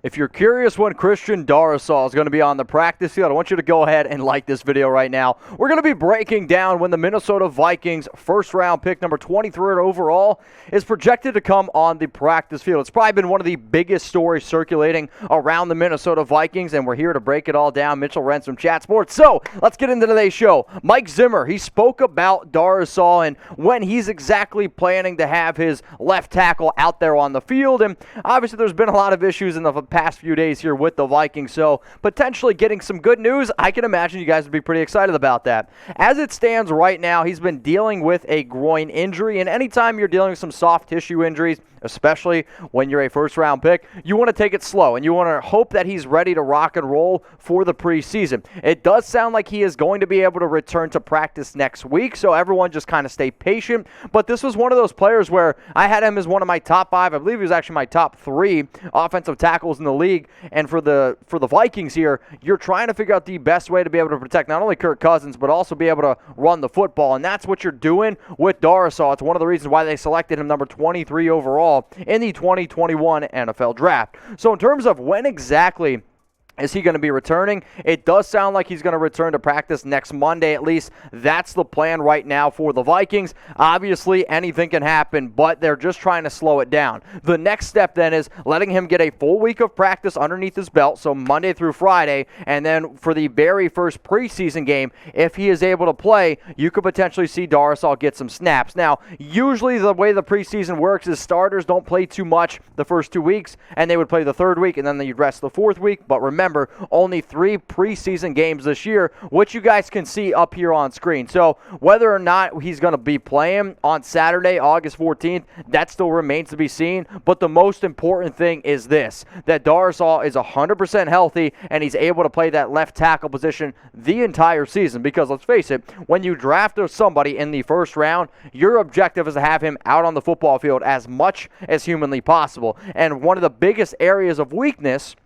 If you're curious when Christian Darrisaw is going to be on the practice field, I want you to go ahead and like this video right now. We're going to be breaking down when the Minnesota Vikings first-round pick, number 23 overall, is projected to come on the practice field. It's probably been one of the biggest stories circulating around the Minnesota Vikings, and we're here to break it all down. Mitchell Renz from Chat Sports. So, let's get into today's show. Mike Zimmer, he spoke about Darrisaw and when he's exactly planning to have his left tackle out there on the field, and obviously there's been a lot of issues in the past few days here with the Vikings, so potentially getting some good news. I can imagine you guys would be pretty excited about that. As it stands right now, he's been dealing with a groin injury, and anytime you're dealing with some soft tissue injuries, especially when you're a first-round pick, you want to take it slow, and you want to hope that he's ready to rock and roll for the preseason. It does sound like he is going to be able to return to practice next week, so everyone just kind of stay patient. But this was one of those players where I had him as one of my top 5. I believe he was actually my top 3 offensive tackles in the league. And for the Vikings here, you're trying to figure out the best way to be able to protect not only Kirk Cousins, but also be able to run the football. And that's what you're doing with Darrisaw. It's one of the reasons why they selected him number 23 overall in the 2021 NFL Draft. So in terms of when exactly is he going to be returning? It does sound like he's going to return to practice next Monday at least. That's the plan right now for the Vikings. Obviously, anything can happen, but they're just trying to slow it down. The next step then is letting him get a full week of practice underneath his belt, so Monday through Friday, and then for the very first preseason game, if he is able to play, you could potentially see Darrisaw get some snaps. Now, usually the way the preseason works is starters don't play too much the first 2 weeks, and they would play the third week, and then they'd rest the fourth week, but remember, only 3 preseason games this year, which you guys can see up here on screen. So whether or not he's going to be playing on Saturday, August 14th, that still remains to be seen. But the most important thing is this, that Darrisaw is 100% healthy and he's able to play that left tackle position the entire season. Because let's face it, when you draft somebody in the first round, your objective is to have him out on the football field as much as humanly possible. And one of the biggest areas of weakness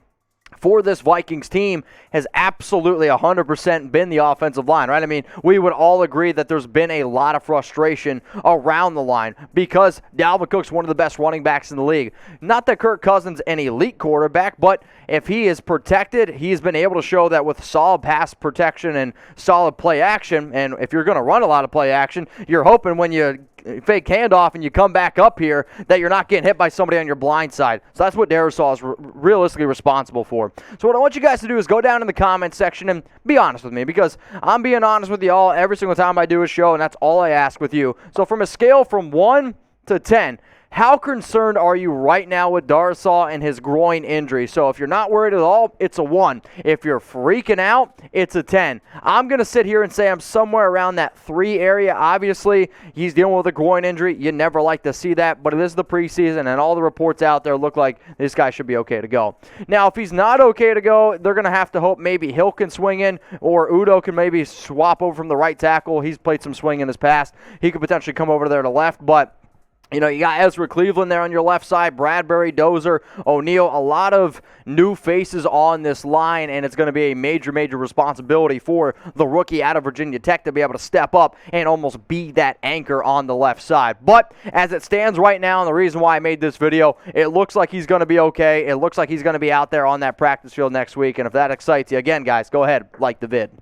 for this Vikings team has absolutely 100% been the offensive line, right? I mean, we would all agree that there's been a lot of frustration around the line because Dalvin Cook's one of the best running backs in the league. Not that Kirk Cousins an elite quarterback, but if he is protected, he's been able to show that with solid pass protection and solid play action, and if you're going to run a lot of play action, you're hoping when you fake handoff and you come back up here that you're not getting hit by somebody on your blind side. So that's what Darrisaw is realistically responsible for. So what I want you guys to do is go down in the comments section and be honest with me, because I'm being honest with you all every single time I do a show, and that's all I ask with you. So from a scale from 1 to 10, how concerned are you right now with Darrisaw and his groin injury? So if you're not worried at all, it's a 1. If you're freaking out, it's a 10. I'm going to sit here and say I'm somewhere around that 3 area. Obviously, he's dealing with a groin injury. You never like to see that, but it is the preseason, and all the reports out there look like this guy should be okay to go. Now, if he's not okay to go, they're going to have to hope maybe Hill can swing in, or Udo can maybe swap over from the right tackle. He's played some swing in his past. He could potentially come over there to left, but you know, you got Ezra Cleveland there on your left side, Bradbury, Dozer, O'Neal, a lot of new faces on this line, and it's going to be a major, major responsibility for the rookie out of Virginia Tech to be able to step up and almost be that anchor on the left side. But as it stands right now, and the reason why I made this video, it looks like he's going to be okay. It looks like he's going to be out there on that practice field next week, and if that excites you, again, guys, go ahead, like the vid.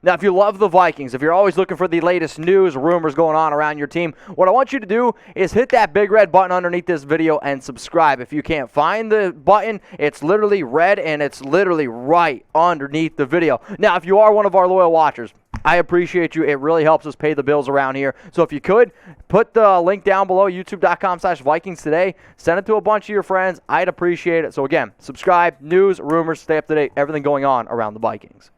Now, if you love the Vikings, if you're always looking for the latest news, rumors going on around your team, what I want you to do is hit that big red button underneath this video and subscribe. If you can't find the button, it's literally red and it's literally right underneath the video. Now, if you are one of our loyal watchers, I appreciate you. It really helps us pay the bills around here. So if you could, put the link down below, youtube.com/Vikings today. Send it to a bunch of your friends. I'd appreciate it. So again, subscribe, news, rumors, stay up to date, everything going on around the Vikings.